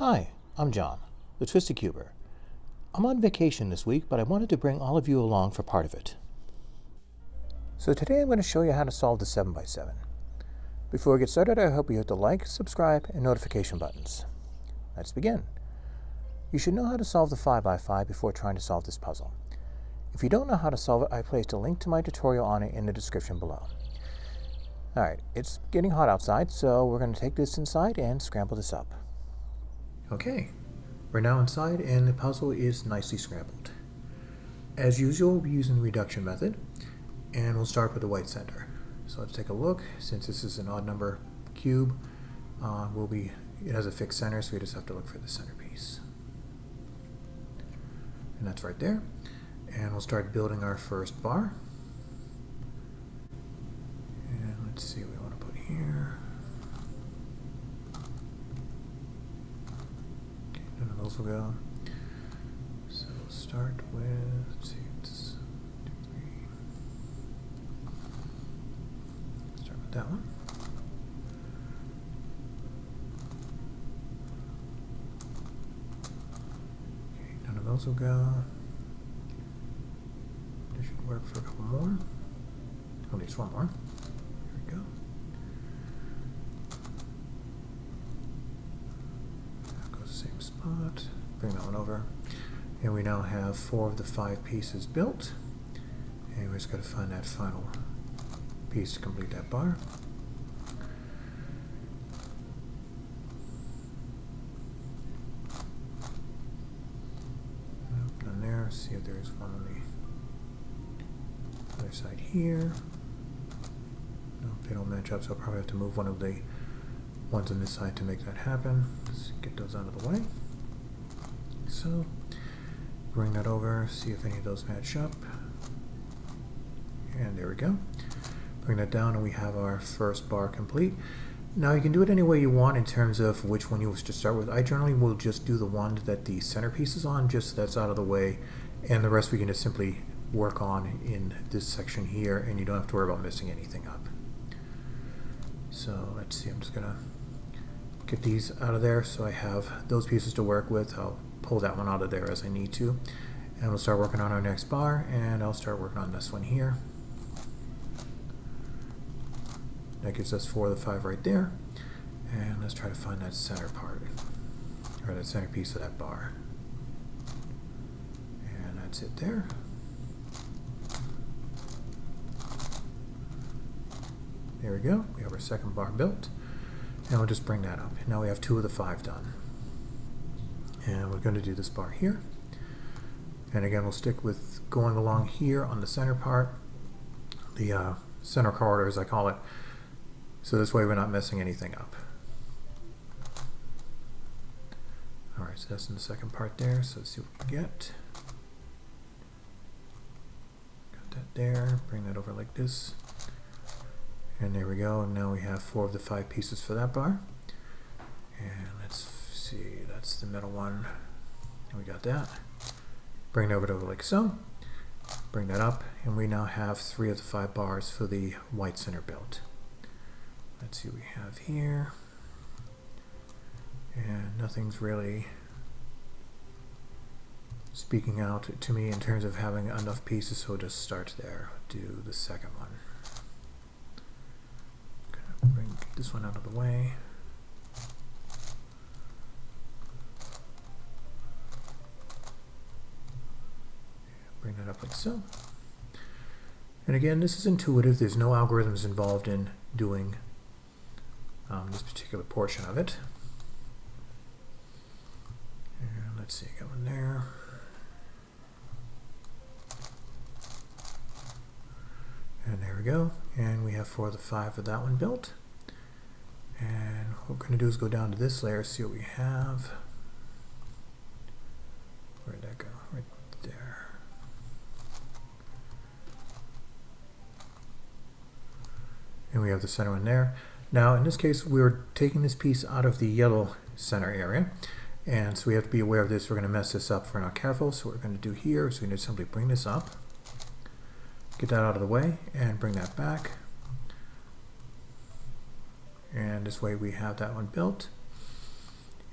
Hi, I'm John, the Twisted Cuber. I'm on vacation this week, but I wanted to bring all of you along for part of it. So today I'm going to show you how to solve the 7x7. Before we get started, I hope you hit the like, subscribe, and notification buttons. Let's begin. You should know how to solve the 5x5 before trying to solve this puzzle. If you don't know how to solve it, I placed a link to my tutorial on it in the description below. Alright, it's getting hot outside, so we're going to take this inside and scramble this up. Okay, we're now inside and the puzzle is nicely scrambled. As usual, we'll be using the reduction method, and we'll start with the white center. So let's take a look. Since this is an odd number cube, it has a fixed center, so we just have to look for the centerpiece. And that's right there. And we'll start building our first bar. And let's see what we want to put here. Okay, none of those will go. So we'll start with, let's see, it's 2, 3. Start with that one. Okay, none of those will go. This should work for a couple more. At least one more. Here we go. That goes the same spot. Bring that one over. And we now have 4 of the 5 pieces built. And we just got to find that final piece to complete that bar. Nope, none there. See if there's one on the other side here. No, they don't match up, so I'll probably have to move one of the ones on this side to make that happen. Let's get those out of the way. So, bring that over, see if any of those match up. And there we go. Bring that down and we have our first bar complete. Now you can do it any way you want in terms of which one you wish to start with. I generally will just do the one that the centerpiece is on, just so that's out of the way, and the rest we can just simply work on in this section here, and you don't have to worry about messing anything up. So let's see, I'm just gonna get these out of there so I have those pieces to work with. I'll pull that one out of there as I need to, and we'll start working on our next bar, and I'll start working on this one here. That gives us 4 of the 5 right there, and let's try to find that center part, or that center piece of that bar. And that's it there. There we go. We have our second bar built, and we'll just bring that up. Now we have 2 of the 5 done. And we're going to do this bar here. And again, we'll stick with going along here on the center part, the center corridor as I call it, so this way we're not messing anything up. Alright, so that's in the second part there, so let's see what we get. Got that there, bring that over like this. And there we go, and now we have 4 of the 5 pieces for that bar. And let's see, that's the middle one. And we got that. Bring it over like so. Bring that up, and we now have 3 of the 5 bars for the white center built. Let's see what we have here. And nothing's really speaking out to me in terms of having enough pieces, so we'll just start there. Do the second one. Bring this one out of the way. Bring that up like so. And again, this is intuitive. There's no algorithms involved in doing this particular portion of it. And let's see, got one there. And there we go. And we have 4 of the 5 of that one built. And what we're going to do is go down to this layer, see what we have. Where'd that go? Right there. And we have the center one there. Now in this case, we're taking this piece out of the yellow center area. And so we have to be aware of this. We're going to mess this up if we're not careful. So what we're going to do here is we're going to simply bring this up. Get that out of the way and bring that back. And this way we have that one built.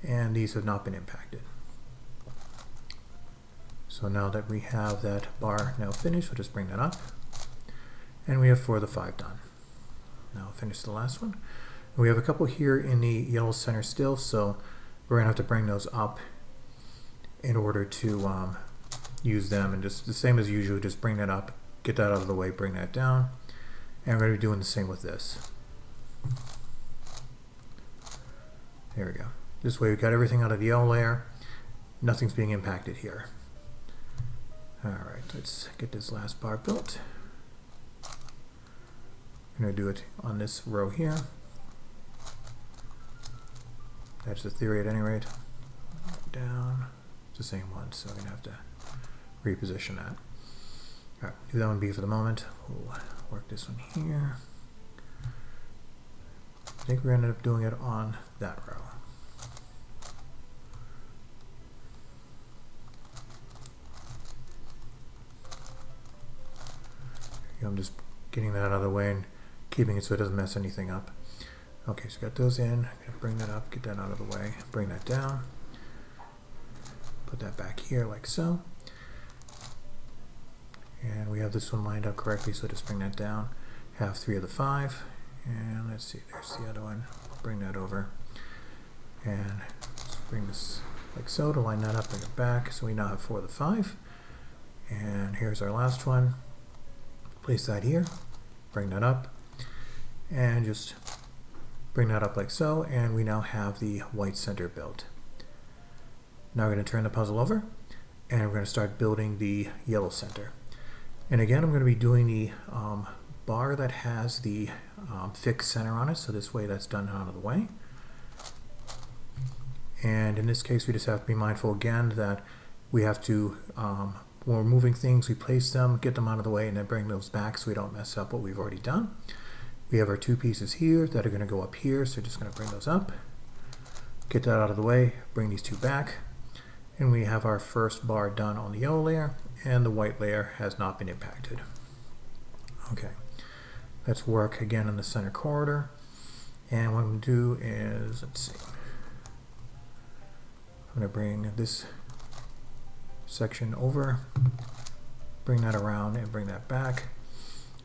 and these have not been impacted. So now that we have that bar now finished, we'll just bring that up, and we have 4 of the 5 done. Now I'll finish the last one. We have a couple here in the yellow center still, so we're going to have to bring those up in order to use them, and just the same as usual, just bring that up, get that out of the way, bring that down, and we're going to be doing the same with this. There we go. This way we got everything out of the yellow layer, nothing's being impacted here. Alright, let's get this last bar built. I'm going to do it on this row here. That's the theory at any rate. Down. It's the same one, so I'm going to have to reposition that. Alright, do that one B for the moment. We'll work this one here. I think we ended up doing it on that row. I'm just getting that out of the way and keeping it so it doesn't mess anything up. Okay, so got those in. I'm going to bring that up, get that out of the way, bring that down, put that back here like so. And we have this one lined up correctly, so just bring that down. Have 3 of the 5. And let's see, there's the other one. Bring that over. And let's bring this like so to line that up, bring it back. So we now have 4 of the 5. And here's our last one. Place that here, bring that up, and just bring that up like so, and we now have the white center built. Now we're going to turn the puzzle over, and we're going to start building the yellow center. And again, I'm going to be doing the bar that has the fixed center on it, so this way that's done out of the way. And in this case, we just have to be mindful again that we have to when we're moving things, we place them, get them out of the way, and then bring those back so we don't mess up what we've already done. We have our 2 pieces here that are going to go up here, so we're just going to bring those up, get that out of the way, bring these 2 back, and we have our first bar done on the yellow layer, and the white layer has not been impacted. Okay, let's work again in the center corridor, and what I'm going to do is, let's see, I'm going to bring this section over, bring that around and bring that back,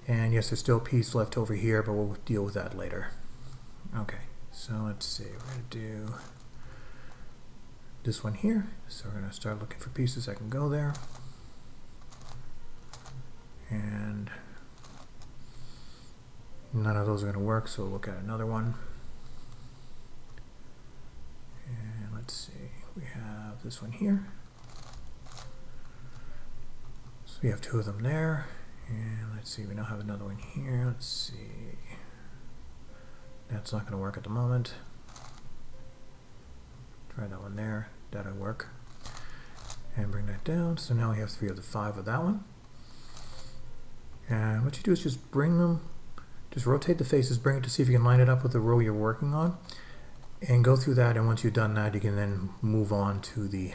and yes, there's still a piece left over here, but we'll deal with that later. Okay, so let's see, we're going to do this one here, so we're going to start looking for pieces that can go there, and none of those are going to work, so we'll look at another one. And let's see, we have this one here. So we have 2 of them there, and let's see, we now have another one here. Let's see, that's not going to work at the moment. Try that one there, that'll work. And bring that down, so now we have 3 of the 5 of that one. And what you do is just bring them, just rotate the faces, bring it to see if you can line it up with the row you're working on, and go through that, and once you've done that, you can then move on to the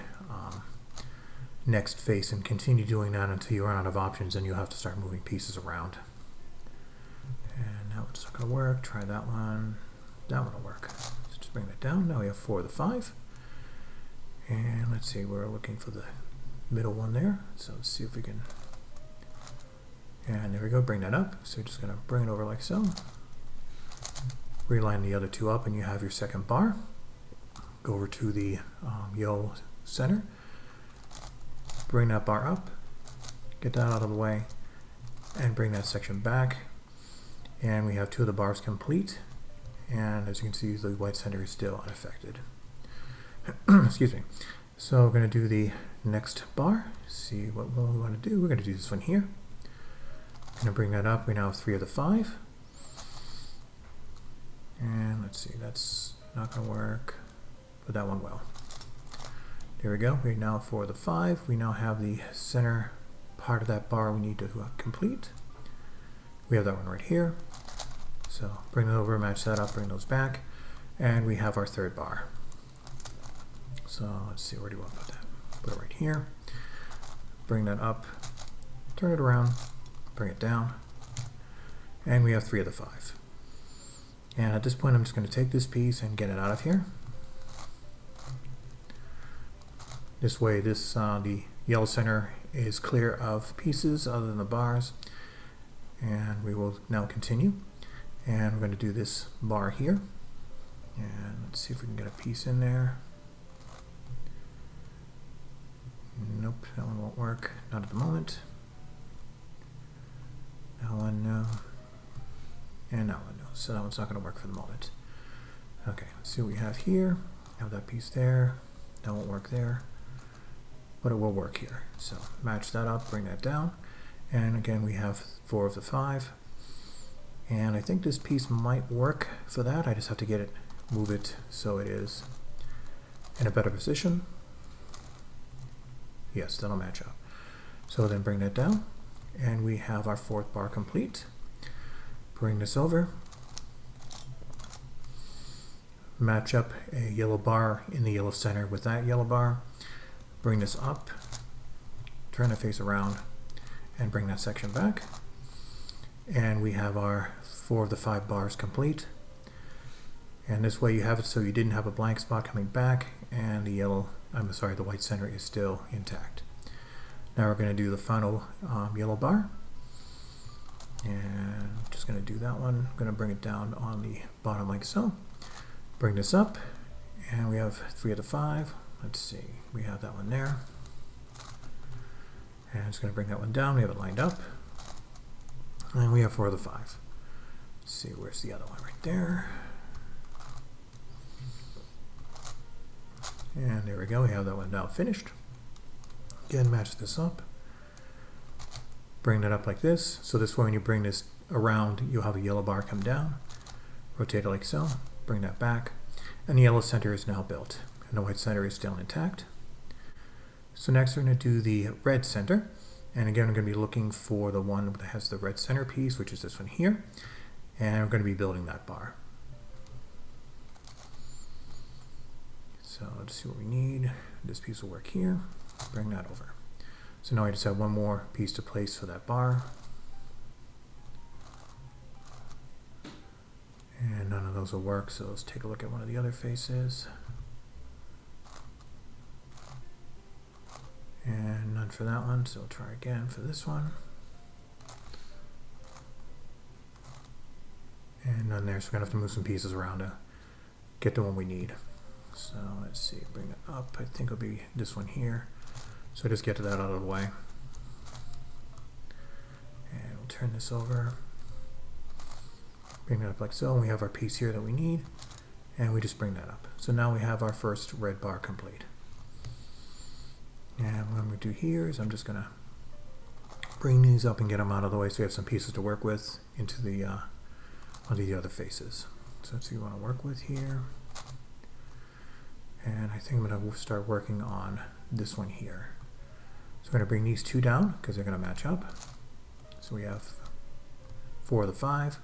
next face and continue doing that until you run out of options, and you'll have to start moving pieces around. And that one's not going to work. Try that one. That one will work. So just bring that down. Now we have 4 of the 5. And let's see, we're looking for the middle one there. So let's see if we can. And there we go. Bring that up. So we're just going to bring it over like so. Reline the other 2 up, and you have your second bar. Go over to the yellow center. Bring that bar up, get that out of the way, and bring that section back. And we have 2 of the bars complete. And as you can see, the white center is still unaffected. Excuse me. So we're going to do the next bar. See what one we want to do. We're going to do this one here. I'm going to bring that up. We now have 3 of the 5. And let's see, that's not going to work, but that one will. There we go. We now have 4 of the 5. We now have the center part of that bar we need to complete. We have that one right here. So bring it over, match that up, bring those back, and we have our 3rd bar. So let's see, where do you want to put that? Put it right here. Bring that up, turn it around, bring it down, and we have 3 of the 5. And at this point, I'm just going to take this piece and get it out of here. This way, the yellow center is clear of pieces other than the bars. And we will now continue. And we're going to do this bar here. And let's see if we can get a piece in there. Nope, that one won't work. Not at the moment. That one, no. And that one, no. So that one's not going to work for the moment. Okay, let's see what we have here. Have that piece there. That won't work there. But it will work here. So match that up, bring that down. And again, we have 4 of the 5. And I think this piece might work for that. I just have to get it, move it so it is in a better position. Yes, that'll match up. So then bring that down. And we have our 4th bar complete. Bring this over. Match up a yellow bar in the yellow center with that yellow bar. Bring this up. Turn the face around. And bring that section back. And we have our 4 of the 5 bars complete. And this way you have it so you didn't have a blank spot coming back, and the the white center is still intact. Now we're going to do the final yellow bar. And just going to do that one. I'm going to bring it down on the bottom like so. Bring this up, and we have 3 of the 5. Let's see, we have that one there. And it's going to bring that one down. We have it lined up. And we have 4 of the 5. Let's see, where's the other one? Right there. And there we go. We have that one now finished. Again, match this up. Bring that up like this. So this way when you bring this around, you'll have a yellow bar come down. Rotate it like so. Bring that back. And the yellow center is now built. And the white center is still intact. So next we're going to do the red center. And again, I'm going to be looking for the one that has the red center piece, which is this one here. And we're going to be building that bar. So let's see what we need. This piece will work here. Bring that over. So now I just have one more piece to place for that bar. And none of those will work, so let's take a look at one of the other faces. And none for that one, so we'll try again for this one. And none there, so we're going to have to move some pieces around to get the one we need. So let's see, bring it up. I think it'll be this one here. So just get to that out of the way. And we'll turn this over. Bring it up like so. And we have our piece here that we need. And we just bring that up. So now we have our first red bar complete. And what I'm going to do here is I'm just going to bring these up and get them out of the way so we have some pieces to work with into the onto the other faces. So that's what you want to work with here. And I think I'm going to start working on this one here. So I'm going to bring these 2 down because they're going to match up. So we have 4 of the 5.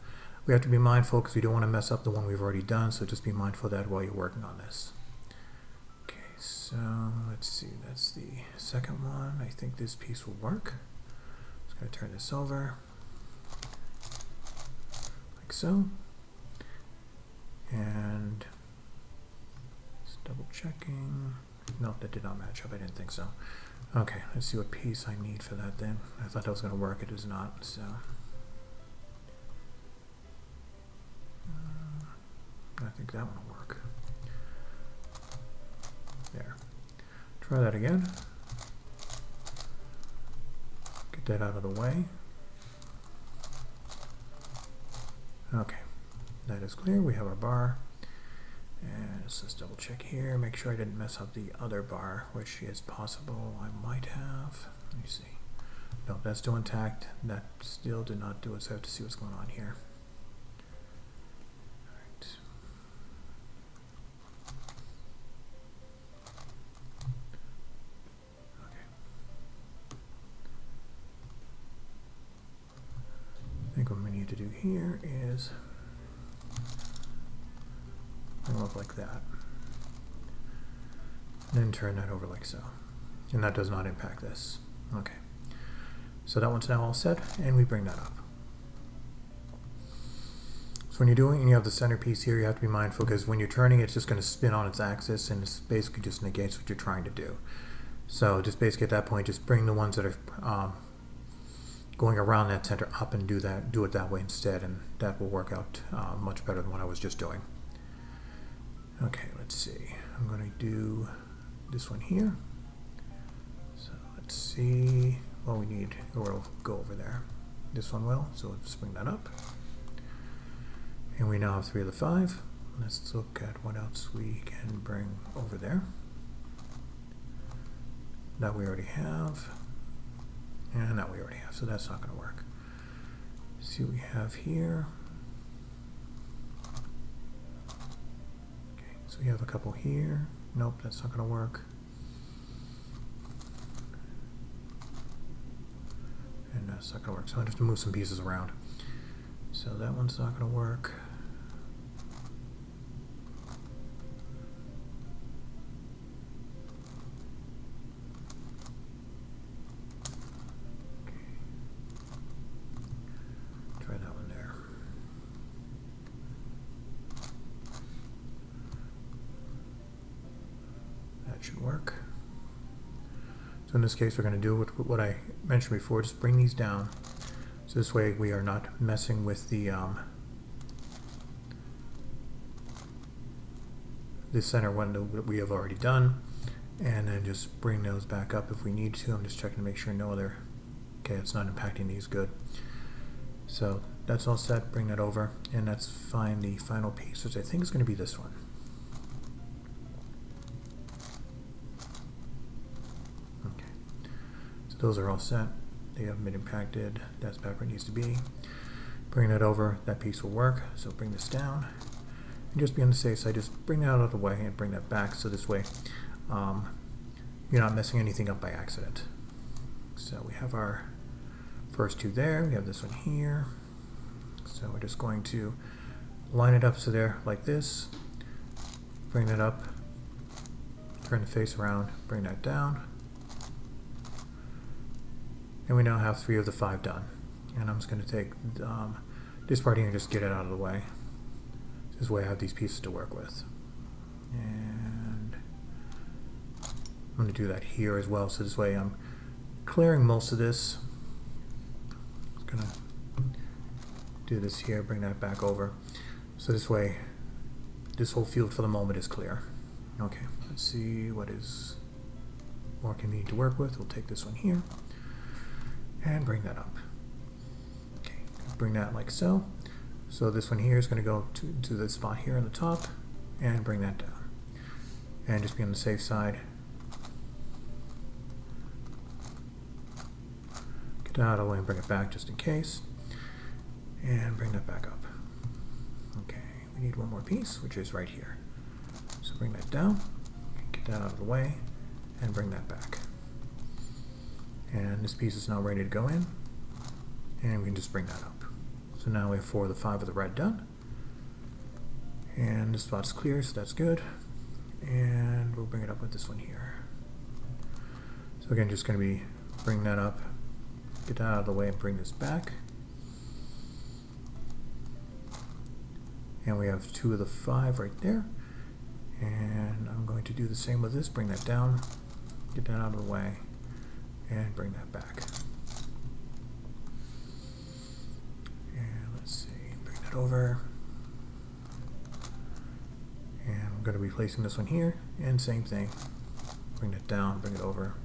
We have to be mindful because we don't want to mess up the one we've already done, so just be mindful of that while you're working on this. Okay, so let's see, that's the second one. I think this piece will work. Just going to turn this over like so. And just double checking. No, that did not match up. I didn't think so. Okay, let's see what piece I need for that then. I thought that was going to work. It is not, so. I think that one will work. There. Try that again. Get that out of the way. Okay, that is clear. We have our bar. And let's just double check here. Make sure I didn't mess up the other bar, which is possible I might have. Let me see. No, that's still intact. That still did not do it, so I have to see what's going on here. I think what we need to do here is bring it up like that. And then turn that over like so. And that does not impact this. Okay. So that one's now all set, and we bring that up. So when you're doing, and you have the centerpiece here, you have to be mindful because when you're turning, it's just going to spin on its axis, and it basically just negates what you're trying to do. So just basically at that point, just bring the ones that are going around that center up and do it that way instead, and that will work out much better than what I was just doing. Okay, let's see. I'm going to do this one here. So let's see. Well, we need, we'll go over there. This one will, so let's bring that up. And we now have 3 of the 5. Let's look at what else we can bring over there. That we already have. And that we already have, so that's not going to work. Let's see what we have here. Okay, so we have a couple here. Nope, that's not going to work. And that's not going to work, so I have to move some pieces around. So that one's not going to work. Try that one there. That should work. So in this case, we're going to do what I mentioned before, just bring these down. So this way we are not messing with the center one that we have already done. And then just bring those back up if we need to. I'm just checking to make sure no other, okay, it's not impacting these, good. So that's all set, bring that over, and let's find the final piece, which I think is going to be this one. Okay, so those are all set. They haven't been impacted. That's back where it needs to be. Bring that over, that piece will work. So bring this down. And just be on the safe side, just bring that out of the way and bring that back, so this way you're not messing anything up by accident. So we have our first 2 there, we have this one here. So we're just going to line it up so they're like this, bring that up, turn the face around, bring that down, and we now have 3 of the 5 done. And I'm just going to take this part here and just get it out of the way. This way I have these pieces to work with. And I'm going to do that here as well, so this way I'm clearing most of this. I'm going to do this here, bring that back over. So this way, this whole field for the moment is clear. Okay, let's see what is more convenient to work with. We'll take this one here and bring that up. Okay, bring that like so. So this one here is going to go to the spot here on the top and bring that down. And just be on the safe side. Get that out of the way and bring it back just in case. And bring that back up. Okay, we need one more piece, which is right here. So bring that down, get that out of the way, and bring that back. And this piece is now ready to go in, and we can just bring that up. So now we have 4 of the 5 of the red done. And this spot's clear, so that's good. And we'll bring it up with this one here. So again, just going to be bring that up, get that out of the way, and bring this back. And we have 2 of the 5 right there. And I'm going to do the same with this, bring that down, get that out of the way, and bring that back. And let's see, bring that over. And I'm going to be placing this one here, and same thing. Bring that down, bring it over.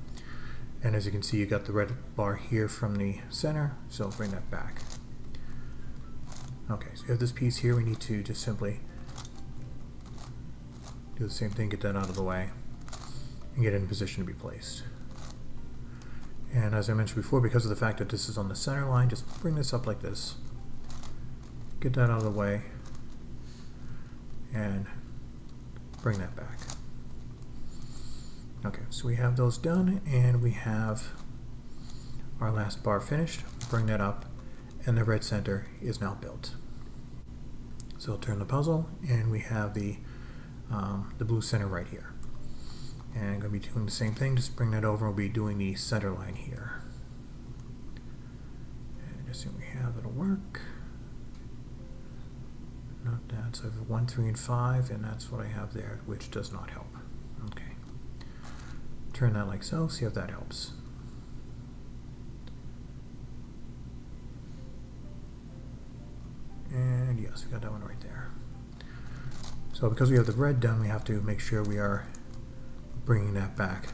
And as you can see, you got the red bar here from the center, so bring that back. Okay, so we have this piece here, we need to just simply do the same thing, get that out of the way, and get it in position to be placed. And as I mentioned before, because of the fact that this is on the center line, just bring this up like this. Get that out of the way, and bring that back. Okay, so we have those done, and we have our last bar finished. Bring that up, and the red center is now built. So I'll turn the puzzle, and we have the blue center right here. And I'm going to be doing the same thing, just bring that over, we'll be doing the center line here. And assume we have, it'll work. Not that, so I have 1, 3, and 5, and that's what I have there, which does not help. Okay. turn that like so, see if that helps. And yes, we got that one right there. So because we have the red done, we have to make sure we are bringing that back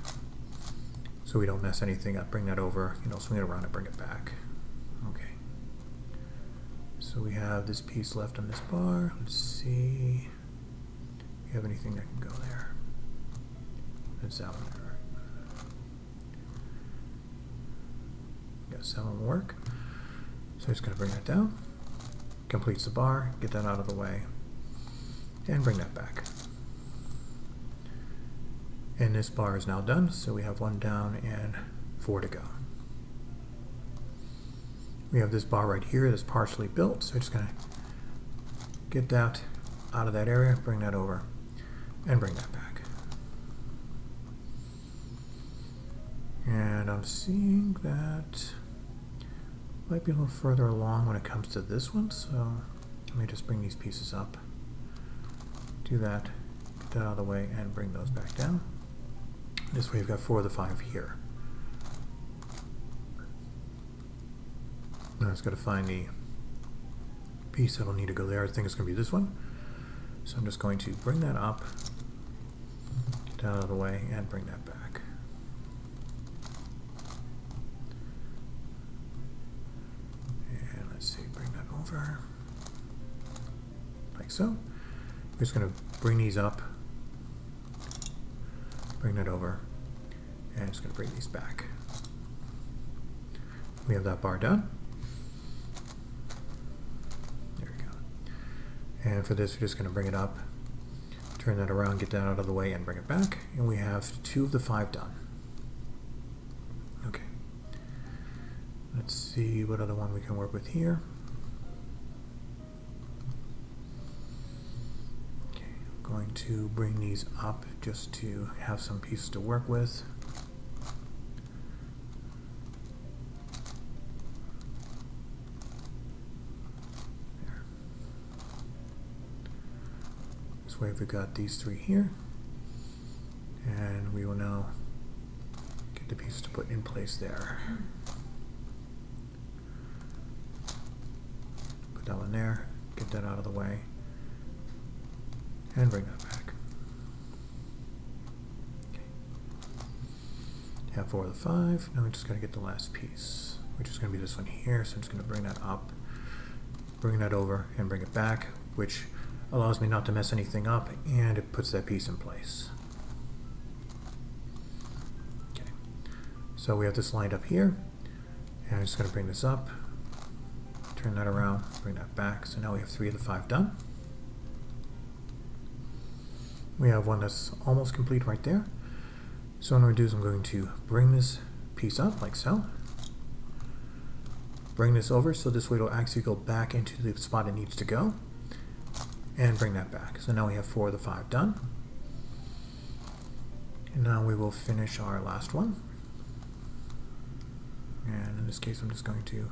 so we don't mess anything up. Bring that over, swing it around and bring it back. Okay. So we have this piece left on this bar. Let's see if we have anything that can go there. That's that one there. Yes, that one will work. So I'm just going to bring that down. Completes the bar, get that out of the way, and bring that back. And this bar is now done, so we have 1 down and 4 to go. We have this bar right here that's partially built, so I'm just going to get that out of that area, bring that over, and bring that back. And I'm seeing that might be a little further along when it comes to this one, so let me just bring these pieces up. Do that, get that out of the way, and bring those back down. This way you've got 4 of the 5 here. Now it's got to find the piece that'll need to go there. I think it's going to be this one. So I'm just going to bring that up, get that out of the way, and bring that back. Over like so. I'm just going to bring these up, bring that over, and just going to bring these back. We have that bar done. There we go. And for this, we're just going to bring it up, turn that around, get that out of the way, and bring it back. And we have 2 of the 5 done. Okay. Let's see what other one we can work with here. Going to bring these up just to have some pieces to work with. There. This way we've got these 3 here, and we will now get the pieces to put in place there. Put that one there, get that out of the way, and bring that back. Okay. Have 4 of the 5. Now we're just going to get the last piece, which is going to be this one here. So I'm just going to bring that up, bring that over, and bring it back, which allows me not to mess anything up, and it puts that piece in place. Okay. So we have this lined up here, and I'm just going to bring this up, turn that around, bring that back. So now we have 3 of the 5 done. We have one that's almost complete right there. So what I'm going to do is I'm going to bring this piece up like so. Bring this over so this way it'll actually go back into the spot it needs to go. And bring that back. So now we have 4 of the 5 done. And now we will finish our last one. And in this case I'm just going to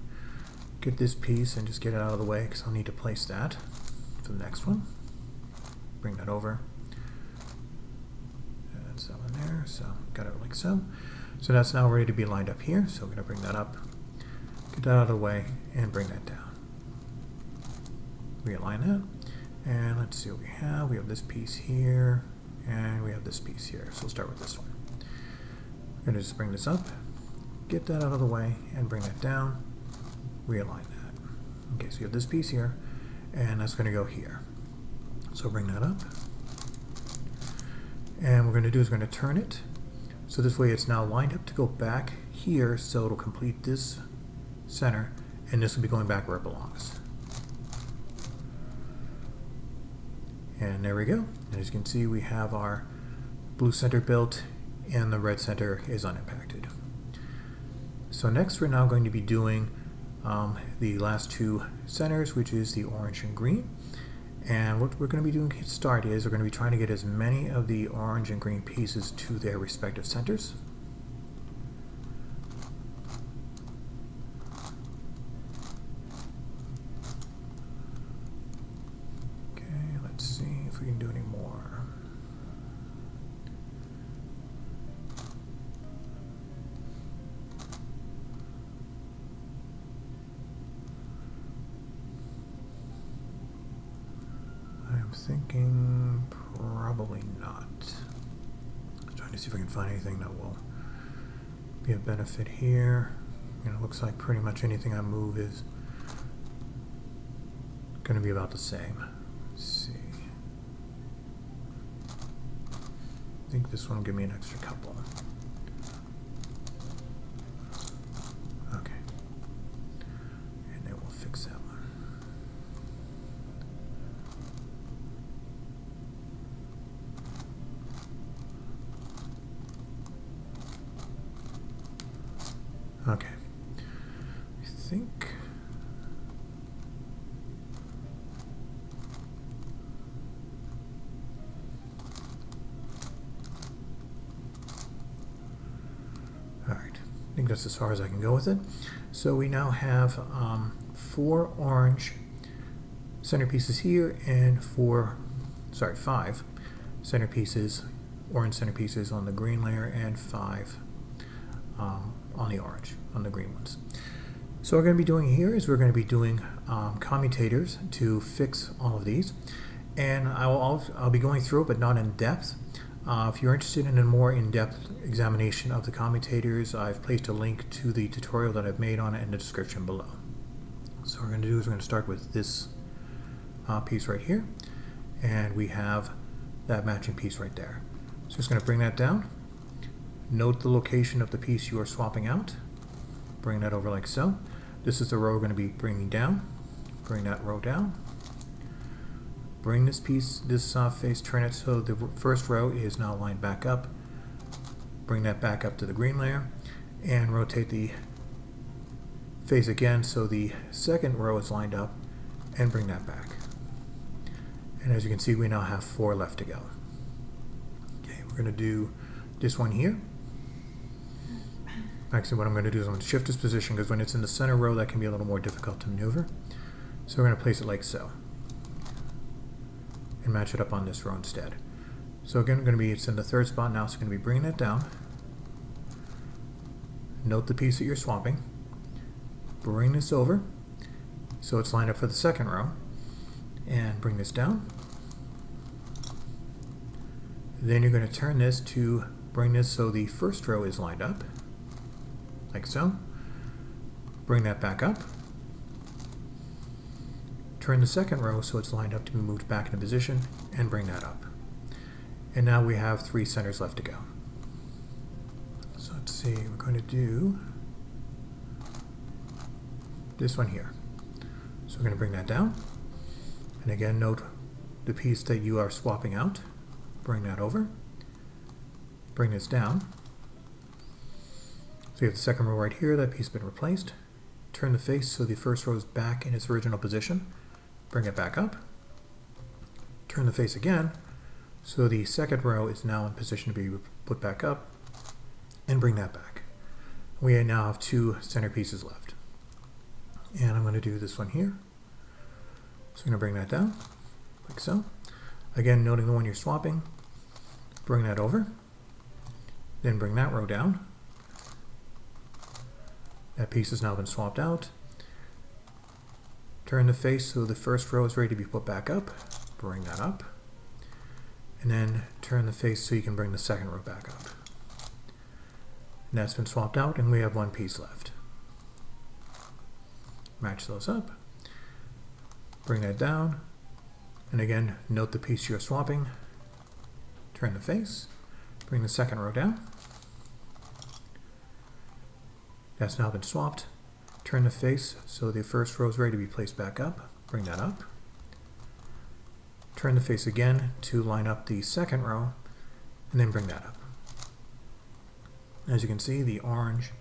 get this piece and just get it out of the way because I'll need to place that for the next one. Bring that over. That one there, so got it like so. So that's now ready to be lined up here. So we're going to bring that up, get that out of the way, and bring that down. Realign that, and let's see what we have. We have this piece here, and we have this piece here. So we'll start with this one. We're going to just bring this up, get that out of the way, and bring that down. Realign that. Okay, so you have this piece here, and that's going to go here. So bring that up. And what we're going to do is we're going to turn it so this way it's now lined up to go back here, so it'll complete this center, and this will be going back where it belongs. And there we go. And as you can see, we have our blue center built and the red center is unimpacted. So next we're now going to be doing the last 2 centers, which is the orange and green. And what we're going to be doing to start is we're going to be trying to get as many of the orange and green pieces to their respective centers. Okay, let's see if we can do any more. thinking probably not. Trying to see if I can find anything that will be a benefit here. You know, it looks like pretty much anything I move is going to be about the same. Let's see. I think this one will give me an extra couple. Okay. And then we'll fix that one. Okay. I think I think that's as far as I can go with it. So we now have 4 orange centerpieces here and 5 centerpieces, orange centerpieces on the green layer and 5 on the orange, on the green ones. So what we're going to be doing here is we're going to be doing commutators to fix all of these. And I'll be going through it, but not in depth. If you're interested in a more in-depth examination of the commutators, I've placed a link to the tutorial that I've made on it in the description below. So what we're going to do is we're going to start with this piece right here, and we have that matching piece right there. So just going to bring that down. Note the location of the piece you are swapping out. Bring that over like so. This is the row we're going to be bringing down. Bring that row down. Bring this piece, this face, turn it so the first row is now lined back up. Bring that back up to the green layer and rotate the face again so the second row is lined up, and bring that back. And as you can see, we now have 4 left to go. Okay, we're going to do this one here. Actually, what I'm going to do is I'm going to shift this position because when it's in the center row, that can be a little more difficult to maneuver. So we're going to place it like so, and match it up on this row instead. So again, it's in the 3rd spot now, so we're going to be bringing it down. Note the piece that you're swapping. Bring this over so it's lined up for the 2nd row, and bring this down. Then you're going to turn this to bring this so the 1st row is lined up, like so. Bring that back up. Turn the 2nd row so it's lined up to be moved back into position, and bring that up. And now we have 3 centers left to go. So let's see, we're going to do this one here. So we're going to bring that down. And again, note the piece that you are swapping out. Bring that over. Bring this down. So you have the 2nd row right here, that piece has been replaced. Turn the face so the 1st row is back in its original position. Bring it back up. Turn the face again so the 2nd row is now in position to be put back up, and bring that back. We now have 2 centerpieces left. And I'm going to do this one here. So I'm going to bring that down like so. Again, noting the one you're swapping, bring that over, then bring that row down. That piece has now been swapped out. Turn the face so the 1st row is ready to be put back up. Bring that up. And then turn the face so you can bring the 2nd row back up. And that's been swapped out, and we have 1 piece left. Match those up. Bring that down. And again, note the piece you're swapping. Turn the face. Bring the 2nd row down. That's now been swapped. Turn the face so the 1st row is ready to be placed back up. Bring that up. Turn the face again to line up the 2nd row, and then bring that up. As you can see, the orange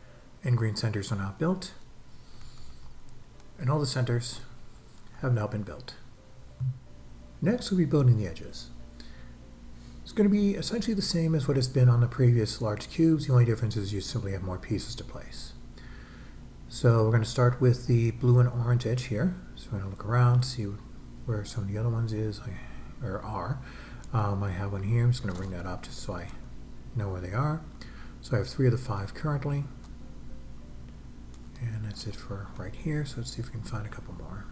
and green centers are now built, and all the centers have now been built. Next, we'll be building the edges. It's going to be essentially the same as what it's been on the previous large cubes. The only difference is you simply have more pieces to place. So we're going to start with the blue and orange edge here. So we're going to look around, see where some of the other ones are. I have one here. I'm just going to bring that up just so I know where they are. So I have 3 of the 5 currently. And that's it for right here. So let's see if we can find a couple more.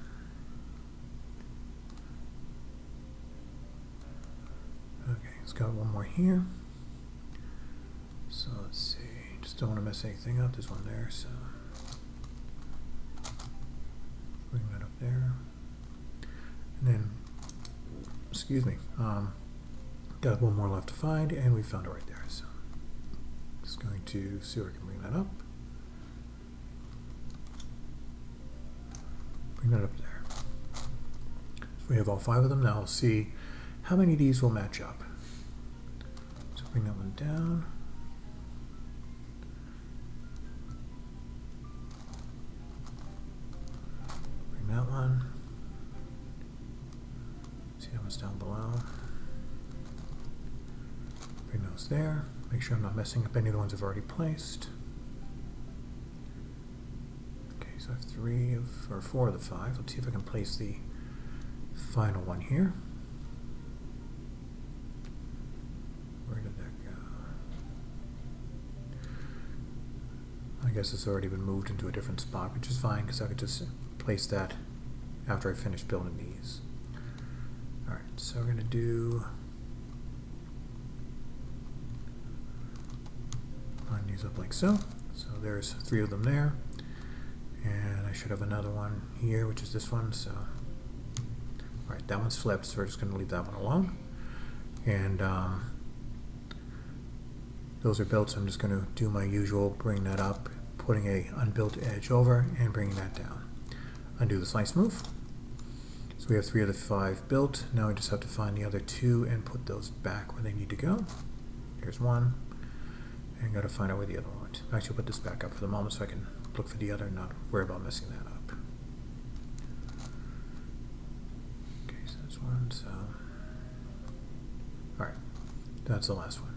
It's got one more here. So let's see, just don't want to mess anything up. There's one there, so bring that up there. And then, excuse me, got one more left to find, and we found it right there. So just going to see if I can bring that up. Bring that up there. So we have all 5 of them. Now we'll see how many of these will match up. So bring that one down. Bring that one. See that one's down below. Bring those there. Make sure I'm not messing up any of the ones I've already placed. Okay, so I have 4 of the 5. Let's see if I can place the final one here. Where did that go? I guess it's already been moved into a different spot, which is fine because I could just place that after I finish building these. Alright, so we're going to do line these up like so. So there's 3 of them there. And I should have another one here, which is this one. So, alright, that one's flipped, so we're just going to leave that one alone. And those are built, so I'm just going to do my usual, bring that up, putting a unbuilt edge over, and bringing that down. Undo the slice move. So we have 3 of the 5 built. Now we just have to find the other 2 and put those back where they need to go. Here's one. And got to find out where the other one went. Actually, I'll put this back up for the moment so I can look for the other and not worry about messing that up. Okay, so that's one. So, alright, that's the last one.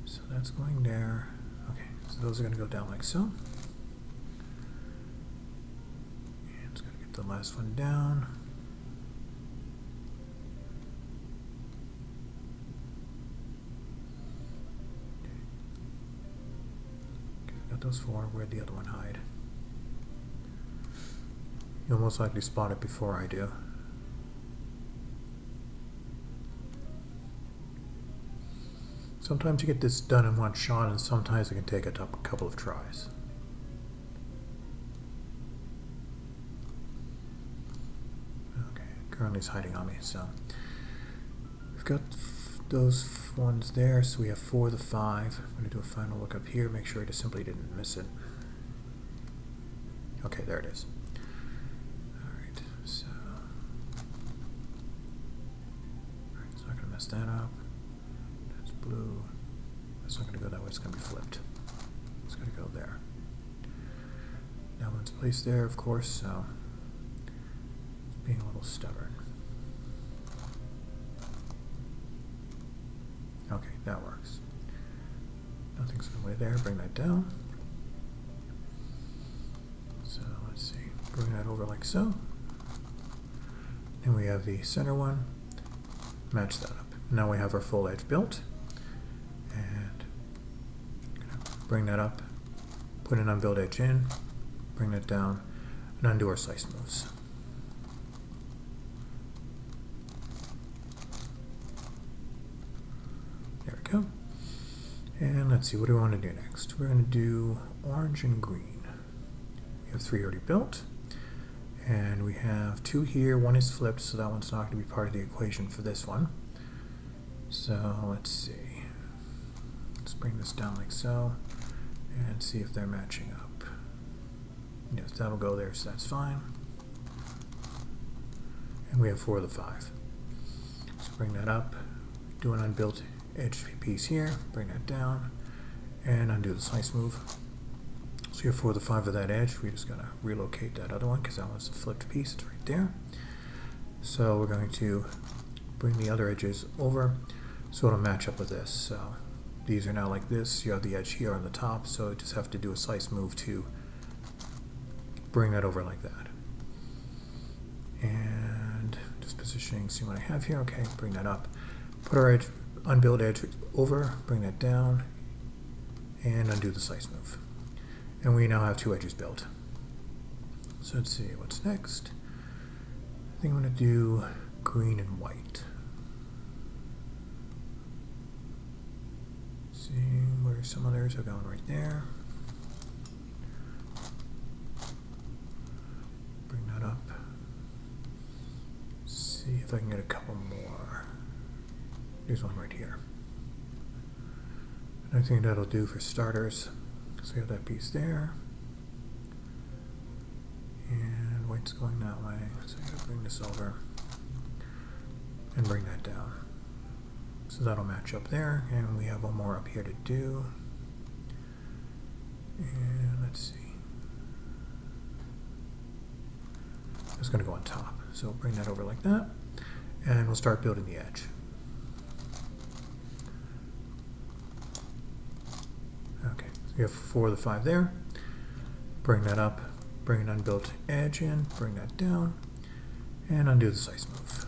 So that's going there. Okay, so those are going to go down like so. And it's going to get the last one down. Got those 4. Where'd the other one hide? You'll most likely spot it before I do. Sometimes you get this done in one shot, and sometimes it can take a couple of tries. Okay, currently it's hiding on me, so we've got those ones there, so we have 4 of the 5. I'm going to do a final look up here, make sure I just simply didn't miss it. Okay, there it is. Alright, so not going to mess that up. That's blue. That's not going to go that way, it's going to be flipped. It's going to go there. That one's placed there, of course, so it's being a little stubborn. Okay, that works. Nothing's in the way there. Bring that down. So let's see. Bring that over like so. And we have the center one. Match that up. Now we have our full edge built. And bring that up. Put an unbuilt edge in. Bring that down. And undo our slice moves. Go. And let's see, what do we want to do next? We're going to do orange and green. We have 3 already built, and we have 2 here. 1 is flipped, so that one's not going to be part of the equation for this one. So let's see. Let's bring this down like so, and see if they're matching up. Yes, that'll go there, so that's fine. And we have 4 of the 5. So bring that up, do an unbuilt edge piece here, bring that down, and undo the slice move. So you have 4 of the 5 of that edge. We just gotta relocate that other one because that one's a flipped piece. It's right there. So we're going to bring the other edges over so it'll match up with this. So these are now like this. You have the edge here on the top, so you just have to do a slice move to bring that over like that. And just positioning, see what I have here. Okay, bring that up. Put our edge, unbuilt edge over, bring that down, and undo the slice move. And we now have 2 edges built. So let's see what's next. I think I'm going to do green and white. some others are going right there. Bring that up. See if I can get a couple more. There's one right here. And I think that'll do for starters. So we have that piece there. And white's going that way. So I gotta bring this over and bring that down. So that'll match up there. And we have one more up here to do. And let's see. It's going to go on top. So bring that over like that. And we'll start building the edge. Okay, so you have 4 of the 5 there. Bring that up. Bring an unbuilt edge in. Bring that down. And undo the slice move.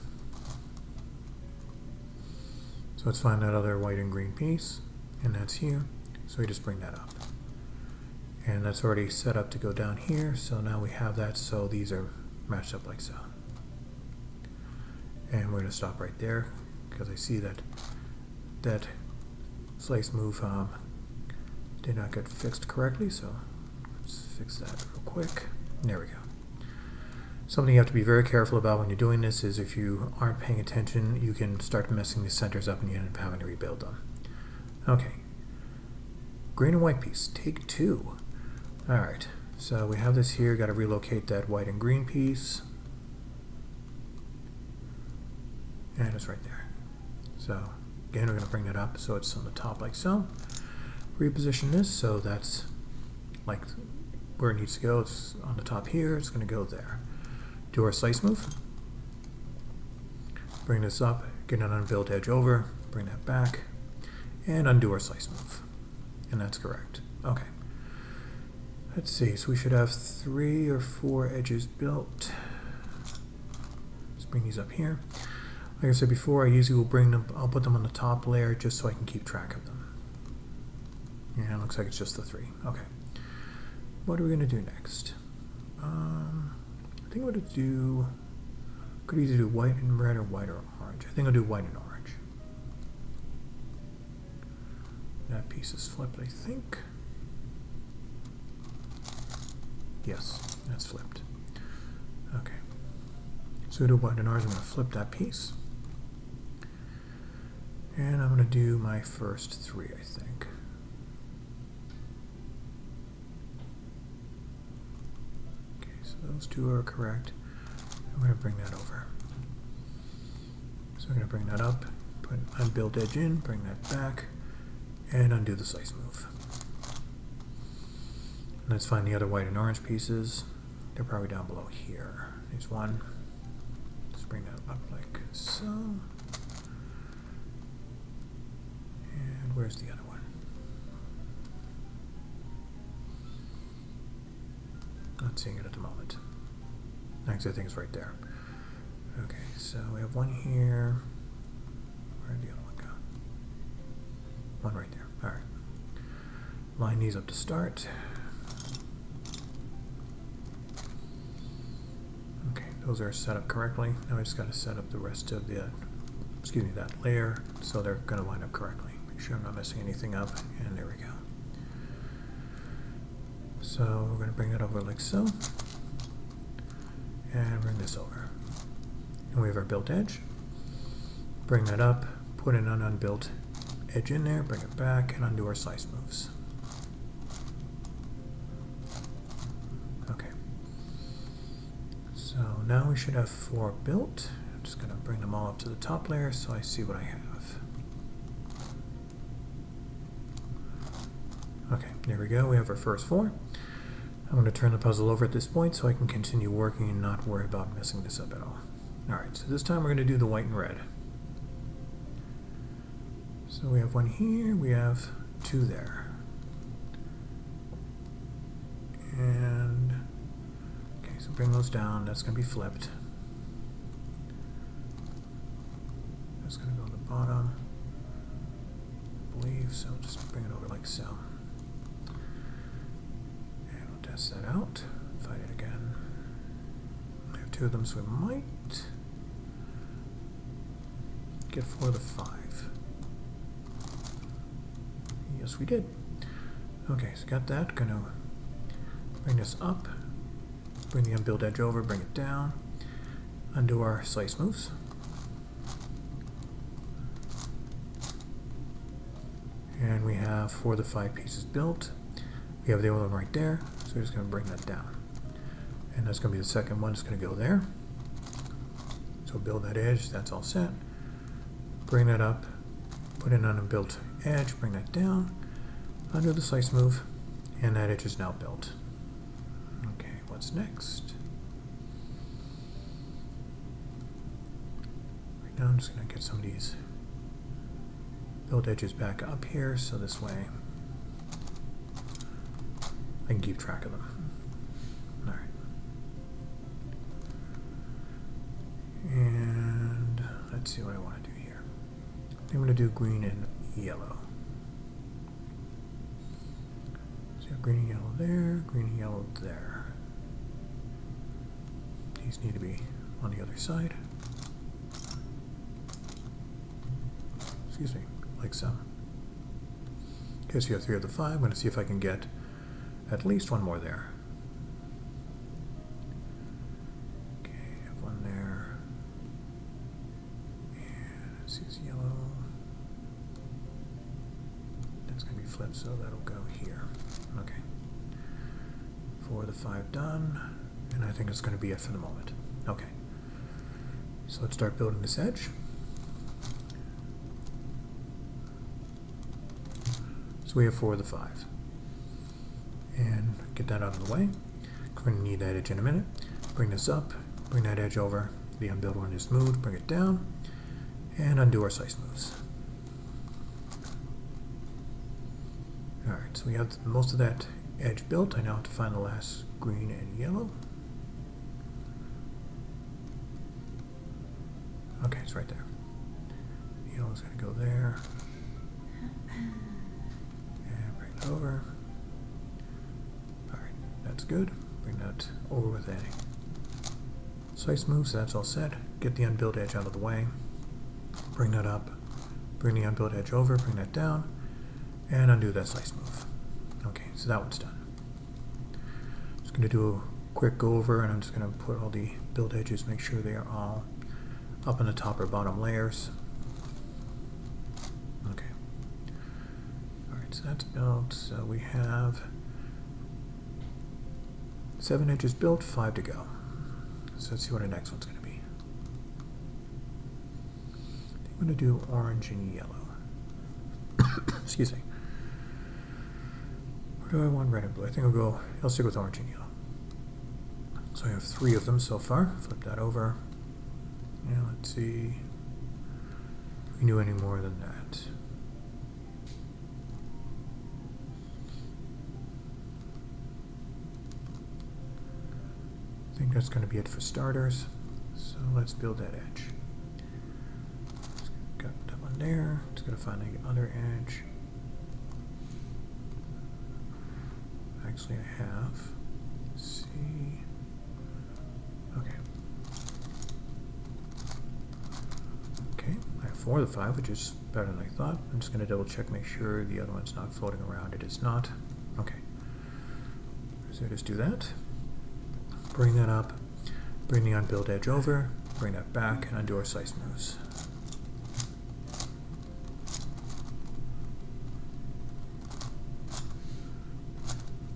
So let's find that other white and green piece. And that's here. So we just bring that up. And that's already set up to go down here. So now we have that. So these are matched up like so. And we're going to stop right there because I see that that slice move did not get fixed correctly. So let's fix that real quick. There we go. Something you have to be very careful about when you're doing this is if you aren't paying attention, you can start messing the centers up and you end up having to rebuild them. Okay. Green and white piece, take 2. Alright, so we have this here, got to relocate that white and green piece. And it's right there. So again, we're going to bring that up so it's on the top like so. Reposition this so that's like where it needs to go. It's on the top here, it's going to go there. Do our slice move. Bring this up, get an unbuilt edge over, bring that back, and undo our slice move. And that's correct. Okay. Let's see, so we should have 3 or 4 edges built. Let's bring these up here. Like I said before, I usually will bring them, I'll put them on the top layer just so I can keep track of them. Yeah, it looks like it's just the 3. Okay. What are we going to do next? I think I'm going to do, could either do white and red or white or orange. I think I'll do white and orange. That piece is flipped, I think. Yes, that's flipped. Okay. So we do white and orange. I'm going to flip that piece. And I'm going to do my first 3, I think. Okay, so those 2 are correct. I'm going to bring that over. So I'm going to bring that up, put an unbuilt edge in, bring that back, and undo the slice move. Let's find the other white and orange pieces. They're probably down below here. There's one. Let's bring that up like so. And where's the other one? Not seeing it at the moment. Actually, I think it's right there. Okay, so we have one here. Where'd the other one go? One right there. All right. Line these up to start. Okay, those are set up correctly. Now I just got to set up the rest of the, that layer, so they're going to line up correctly. Make sure I'm not messing anything up, and there we go. So we're going to bring that over like so, and bring this over. And we have our built edge. Bring that up, put in an unbuilt edge in there, bring it back, and undo our slice moves. Okay. So now we should have 4 built. I'm just going to bring them all up to the top layer so I see what I have. Okay, there we go. We have our first 4. I'm going to turn the puzzle over at this point so I can continue working and not worry about messing this up at all. Alright, so this time we're going to do the white and red. So we have one here, we have 2 there. And, okay, so bring those down, that's going to be flipped. That's going to go on the bottom, I believe, so just bring it over like so. And we'll test that out, find it again. We have 2 of them, so we might get 4 of the 5. Yes, Yes, we did. Okay, so got that. Gonna bring this up, bring the unbuilt edge over, bring it down, undo our slice moves. And we have 4 of the 5 pieces built. We have the other one right there, so we're just going to bring that down. And that's going to be the second one. It's going to go there. So build that edge. That's all set. Bring that up. Put in an unbuilt edge. Bring that down. Undo the slice move. And that edge is now built. Okay, what's next? Right now I'm just going to get some of these build edges back up here, so this way I can keep track of them. All right. And let's see what I want to do here. I'm going to do green and yellow. So you have green and yellow there, green and yellow there. These need to be on the other side. Excuse me. Like so. Okay, so you have 3 of the 5. I'm going to see if I can get at least one more there. Okay, I have one there. And this is yellow. That's going to be flipped, so that'll go here. Okay. 4 of the 5 done. And I think it's going to be it for the moment. Okay. So let's start building this edge. So we have 4 of the 5. And get that out of the way. We're going to need that edge in a minute. Bring this up, bring that edge over. The unbuilt one is moved, bring it down, and undo our slice moves. Alright, so we have most of that edge built. I now have to find the last green and yellow. Okay, it's right there. The yellow's going to go there. Over. Alright, that's good. Bring that over with a slice move, so that's all set. Get the unbuilt edge out of the way. Bring that up. Bring the unbuilt edge over, bring that down, and undo that slice move. Okay, so that one's done. Just going to do a quick go over, and I'm just going to put all the built edges, make sure they are all up in the top or bottom layers. So that's built. So we have 7 edges built, 5 to go. So let's see what our next one's going to be. I think I'm going to do orange and yellow. Excuse me. Or do I want red and blue? I think I'll stick with orange and yellow. So I have 3 of them so far. Flip that over. And let's see if we can do any more than that. I think that's going to be it for starters. So let's build that edge. Got that one there. Just going to find the other edge. Actually, I have. Let's see. Okay. Okay, I have 4 of the 5, which is better than I thought. I'm just going to double check, make sure the other one's not floating around. It is not. Okay. So just do that. Bring that up, bring the unbuilt edge over, bring that back, and undo our slice moves.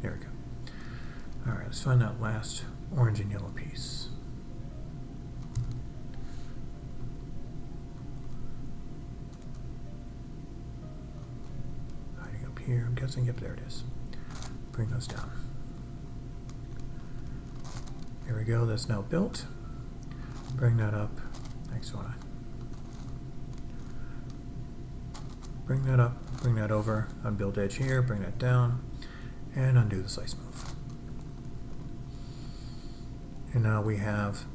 There we go. Alright, let's find that last orange and yellow piece. Hiding up here, I'm guessing, yep, there it is. Bring those down. There we go, that's now built. Bring that up. Thanks, Sona. Bring that up, bring that over, unbuilt edge here, bring that down, and undo the slice move. And now we have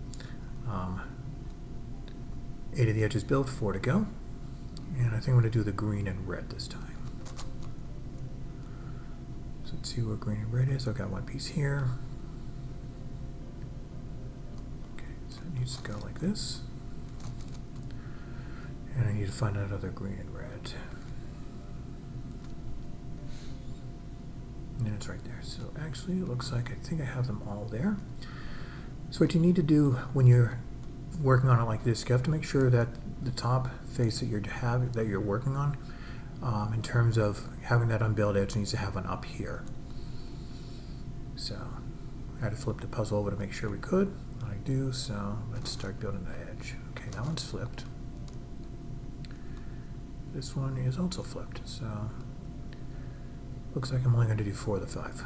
8 of the edges built, 4 to go. And I think I'm going to do the green and red this time. So let's see where green and red is. I've got one piece here. Needs to go like this, and I need to find another green and red. it's right there. So actually it looks like I think I have them all there. So what you need to do when you're working on it like this, you have to make sure that the top face that you're working on, in terms of having that unbuilt edge, needs to have one up here. So I had to flip the puzzle over to make sure we could. I do, so let's start building the edge. Okay, that one's flipped. This one is also flipped, so looks like I'm only going to do 4 of the 5.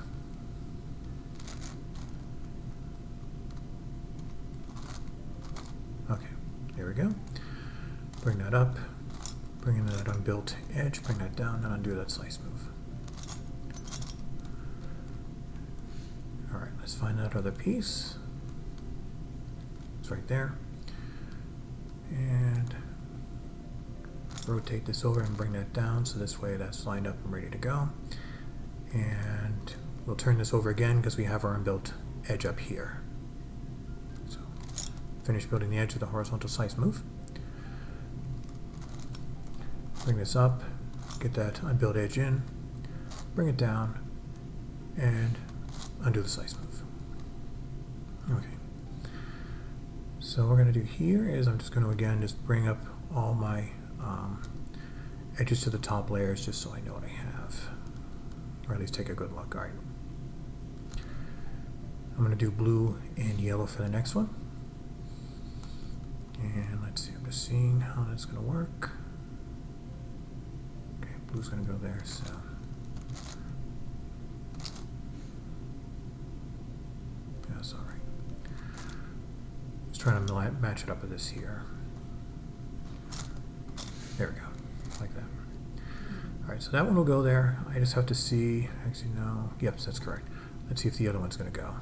Okay, there we go. Bring that up, bring in that unbuilt edge, bring that down, and undo that slice move. Alright, let's find that other piece. It's right there. And rotate this over and bring that down, so this way that's lined up and ready to go. And we'll turn this over again because we have our unbuilt edge up here. So finish building the edge with the horizontal slice move. Bring this up, get that unbuilt edge in, bring it down, and undo the slice move. Okay. So what we're going to do here is I'm just going to again just bring up all my edges to the top layers just so I know what I have, or at least take a good look. All right. I'm going to do blue and yellow for the next one. And let's see, I'm just seeing how that's going to work. Okay, blue's going to go there, so. That's all right. Just trying to match it up with this here. There we go, like that. All right, so that one will go there. I just have to see, actually no, yep, that's correct. Let's see if the other one's gonna go.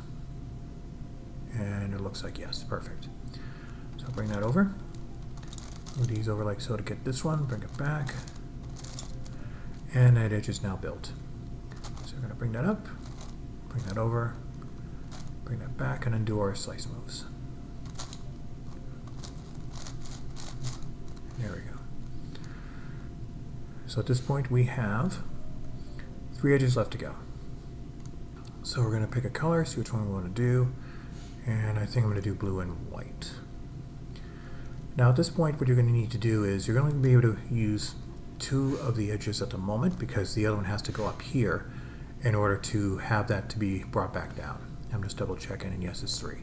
And it looks like yes, perfect. So I'll bring that over. Move these over like so to get this one, bring it back. And that edge is now built. So we're gonna bring that up, bring that over, bring that back, and undo our slice moves. There we go. So at this point we have 3 edges left to go. So we're going to pick a color, see which one we want to do, and I think I'm going to do blue and white. Now at this point what you're going to need to do is you're going to be able to use 2 of the edges at the moment because the other one has to go up here in order to have that to be brought back down. I'm just double checking, and yes, it's 3.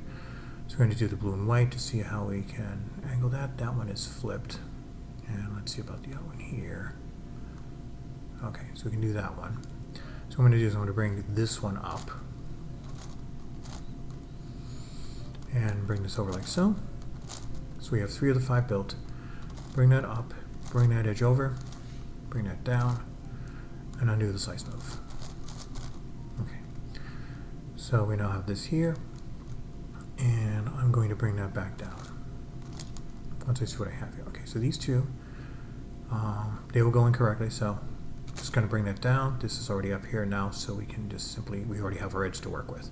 So we're going to do the blue and white to see how we can angle that. That one is flipped. And let's see about the other one here. Okay, so we can do that one. So what I'm going to do is I'm going to bring this one up and bring this over like so. So we have 3 of the 5 built. Bring that up, bring that edge over, bring that down, and undo the slice move. Okay, so we now have this here, and I'm going to bring that back down once I see what I have here. Okay, so these 2, they will go in correctly, so just going to bring that down. This is already up here now, so we can just simply, we already have our edge to work with.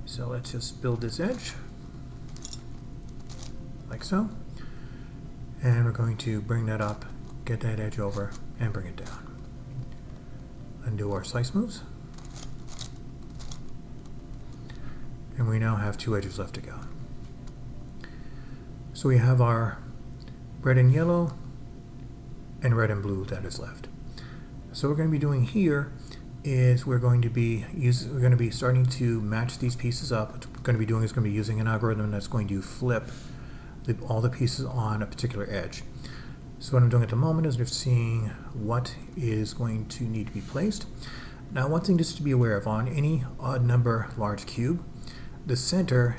So let's just build this edge, like so. And we're going to bring that up, get that edge over, and bring it down. Undo our slice moves. And we now have 2 edges left to go. So we have our red and yellow, and red and blue that is left. So what we're going to be doing here is we're going to be starting to match these pieces up. What we're going to be doing is going to be using an algorithm that's going to flip all the pieces on a particular edge. So what I'm doing at the moment is just seeing what is going to need to be placed. Now one thing just to be aware of, on any odd number large cube, the center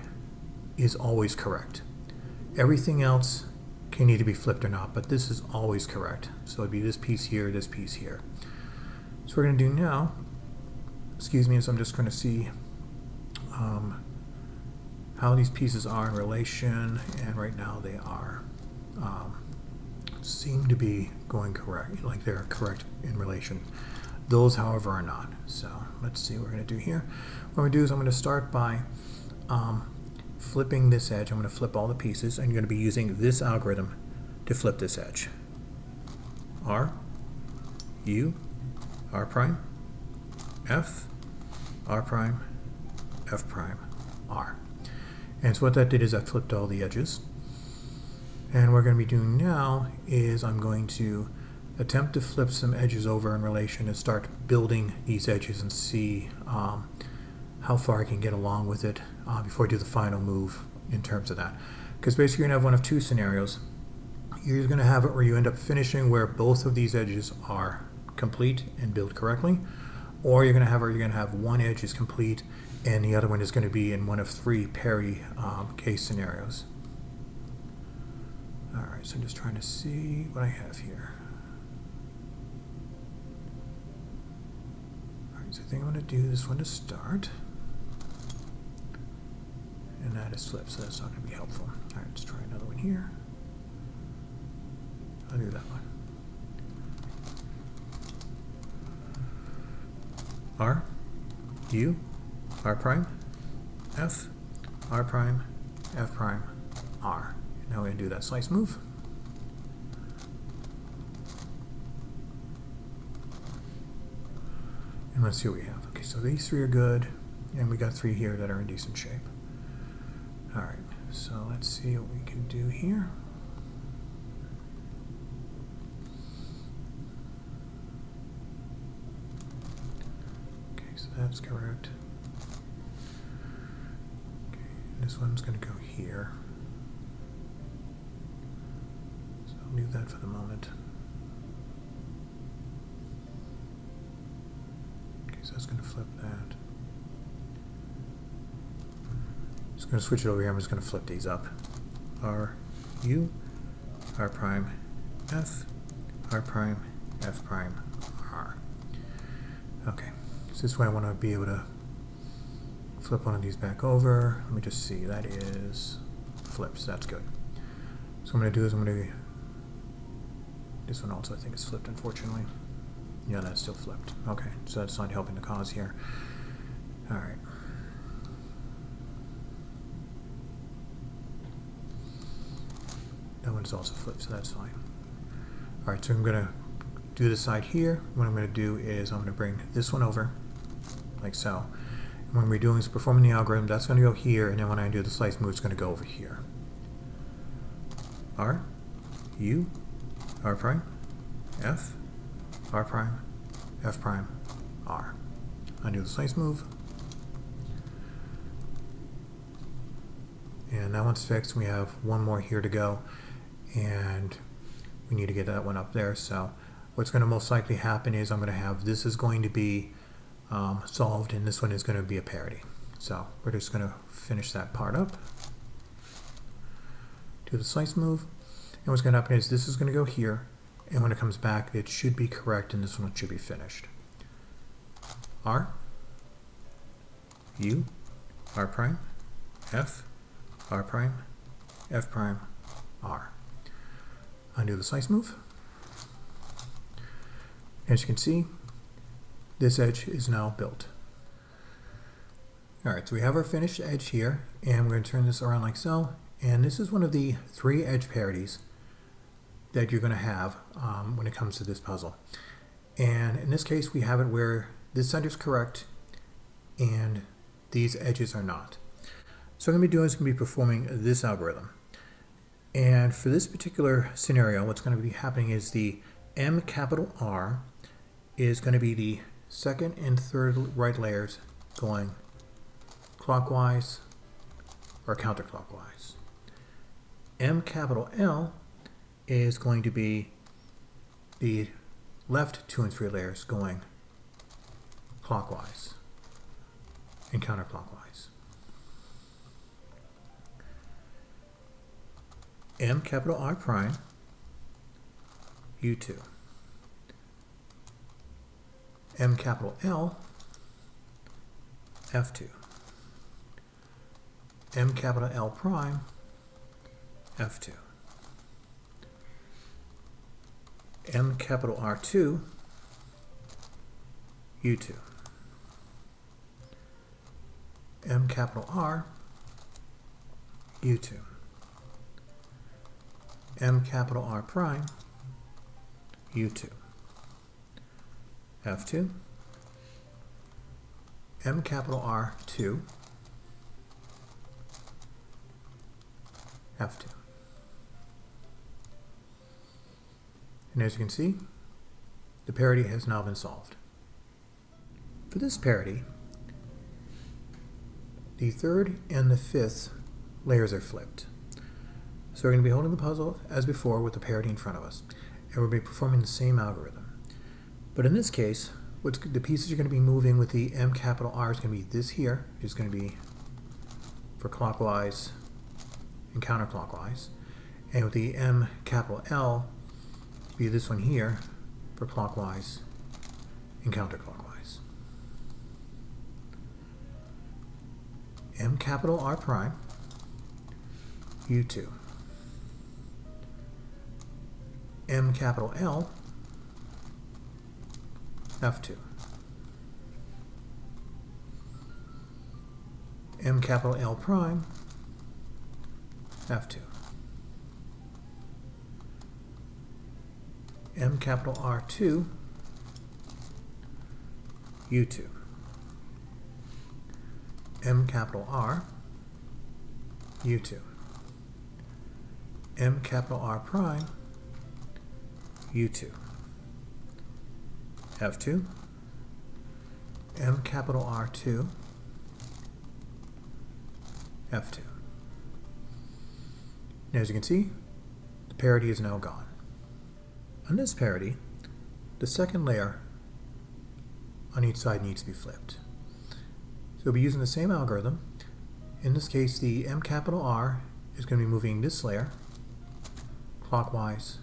is always correct. Everything else can need to be flipped or not, but this is always correct. So it'd be this piece here, this piece here. So what we're going to do now, excuse me, is I'm just going to see how these pieces are in relation, and right now they are seem to be going correct, like they're correct in relation. Those, however, are not. So let's see what we're going to do here. What I'm going to do is I'm going to start by flipping this edge. I'm going to flip all the pieces, and you're going to be using this algorithm to flip this edge. R, U, R prime, F, R prime, F prime, R. And so what that did is I flipped all the edges. And what we're going to be doing now is I'm going to attempt to flip some edges over in relation and start building these edges and see how far I can get along with it before I do the final move in terms of that. Because basically you're going to have one of two scenarios. You're going to have it where you end up finishing where both of these edges are complete and built correctly, or you're going to have where you're going to have one edge is complete and the other one is going to be in one of three parity case scenarios. Alright, so I'm just trying to see what I have here. Alright, so I think I'm going to do this one to start. And that is flipped, so that's not going to be helpful. Alright, let's try another one here. I'll do that one. R, U, R prime, F, R prime, F prime, R. Now we're going to do that slice move. And let's see what we have. Okay, so these three are good, and we got three here that are in decent shape. Alright, so let's see what we can do here. Okay, so that's correct. Okay, this one's going to go here. So I'll do that for the moment. Okay, so that's going to flip that. Just going to switch it over here. I'm just going to flip these up. R, U, R prime, F, R prime, F prime, R. Okay, so this way I want to be able to flip one of these back over. Let me just see. That is flips. That's good. So what I'm going to do is I'm going to... This one also I think is flipped, unfortunately. Yeah, that's still flipped. Okay, so that's not helping the cause here. All right. That one's also flipped, so that's fine. All right, so I'm going to do this side here. What I'm going to do is I'm going to bring this one over, like so. And when we're doing is performing the algorithm, that's going to go here, and then when I do the slice move, it's going to go over here. R, U, R prime, F, R prime, F prime, R. Undo the slice move. And that one's fixed. We have one more here to go. And we need to get that one up there. So what's going to most likely happen is I'm going to have this is going to be solved, and this one is going to be a parity. So we're just going to finish that part up. Do the slice move. And what's going to happen is this is going to go here. And when it comes back, it should be correct, and this one should be finished. R, U, R prime, F, R prime, F prime, R. Undo the slice move. As you can see, this edge is now built. Alright, so we have our finished edge here, and we're going to turn this around like so. And this is one of the three edge parities that you're going to have when it comes to this puzzle. And in this case, we have it where this center is correct and these edges are not. So what I'm going to be doing is going to be performing this algorithm. And for this particular scenario, what's going to be happening is the M capital R is going to be the second and third right layers going clockwise or counterclockwise. M capital L is going to be the left 2 and 3 layers going clockwise and counterclockwise. M capital R prime, U2. M capital L, F2. M capital L prime, F2. M capital R2, U2. M capital R, U2. M capital R prime, U2. F2. M capital R2, F2. And as you can see, the parity has now been solved. For this parity, the third and the fifth layers are flipped. So we're going to be holding the puzzle as before with the parity in front of us, and we'll be performing the same algorithm. But in this case, the pieces are going to be moving with the M capital R is going to be this here, which is going to be for clockwise and counterclockwise, and with the M capital L, be this one here for clockwise and counterclockwise. M capital R prime, U2. M capital L, F2. M capital L prime, F2. M capital R2, U2. M capital R, U2. M capital R prime, U2. F2. M capital R2, F2. And as you can see, the parity is now gone. On this parity, the second layer on each side needs to be flipped. So we'll be using the same algorithm. In this case, the M capital R is going to be moving this layer clockwise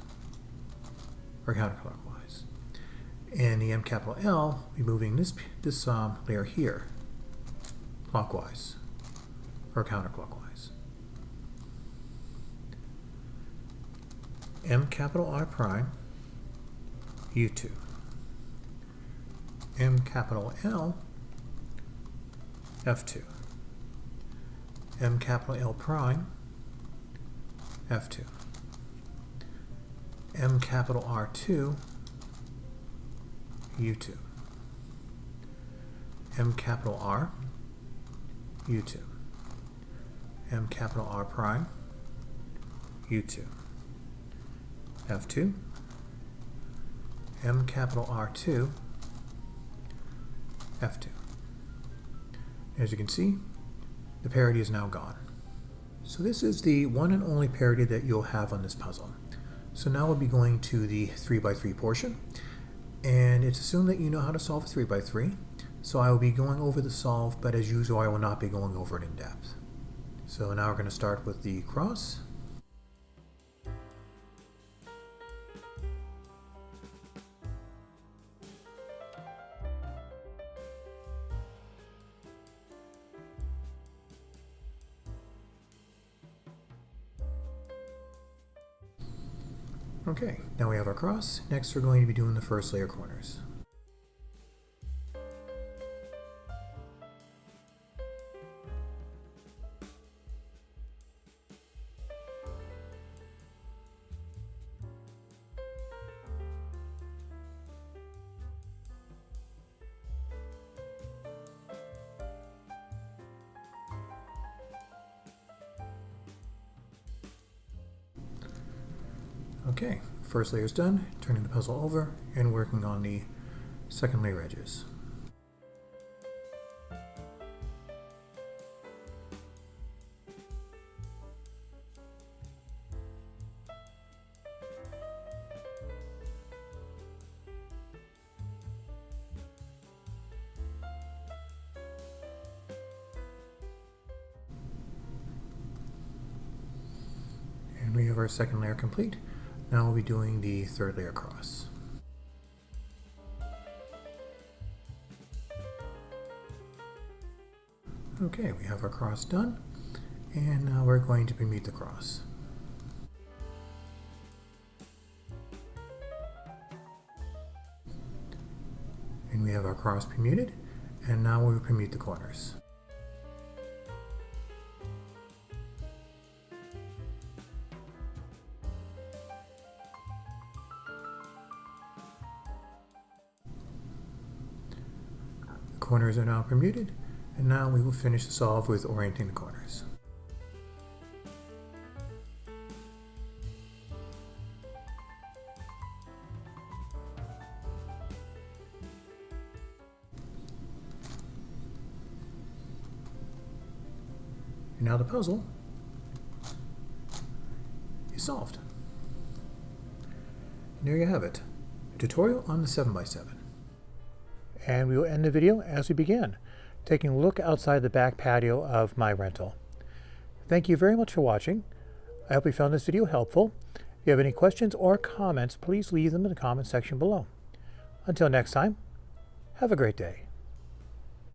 or counterclockwise. And the M capital L will be moving this layer here clockwise or counterclockwise. M capital R prime, U2. M capital L, F2. M capital L prime, F2. M capital R2, U2. M capital R, U2. M capital R prime, U2. F2. M capital R2, F2. As you can see, the parity is now gone. So this is the one and only parity that you'll have on this puzzle. So now we'll be going to the 3x3 portion, and it's assumed that you know how to solve a 3x3. So I will be going over the solve, but as usual I will not be going over it in depth. So now we're going to start with the cross. Okay, now we have our cross. Next we're going to be doing the first layer corners. Okay, first layer is done, turning the puzzle over and working on the second layer edges. And we have our second layer complete. Now we'll be doing the third layer cross. Okay, we have our cross done, and now we're going to permute the cross. And we have our cross permuted, and now we'll permute the corners. corners are now permuted, and now we will finish the solve with orienting the corners. And now the puzzle is solved. And there you have it, a tutorial on the 7x7. And we will end the video as we began, taking a look outside the back patio of my rental. Thank you very much for watching. I hope you found this video helpful. If you have any questions or comments, please leave them in the comment section below. Until next time, have a great day.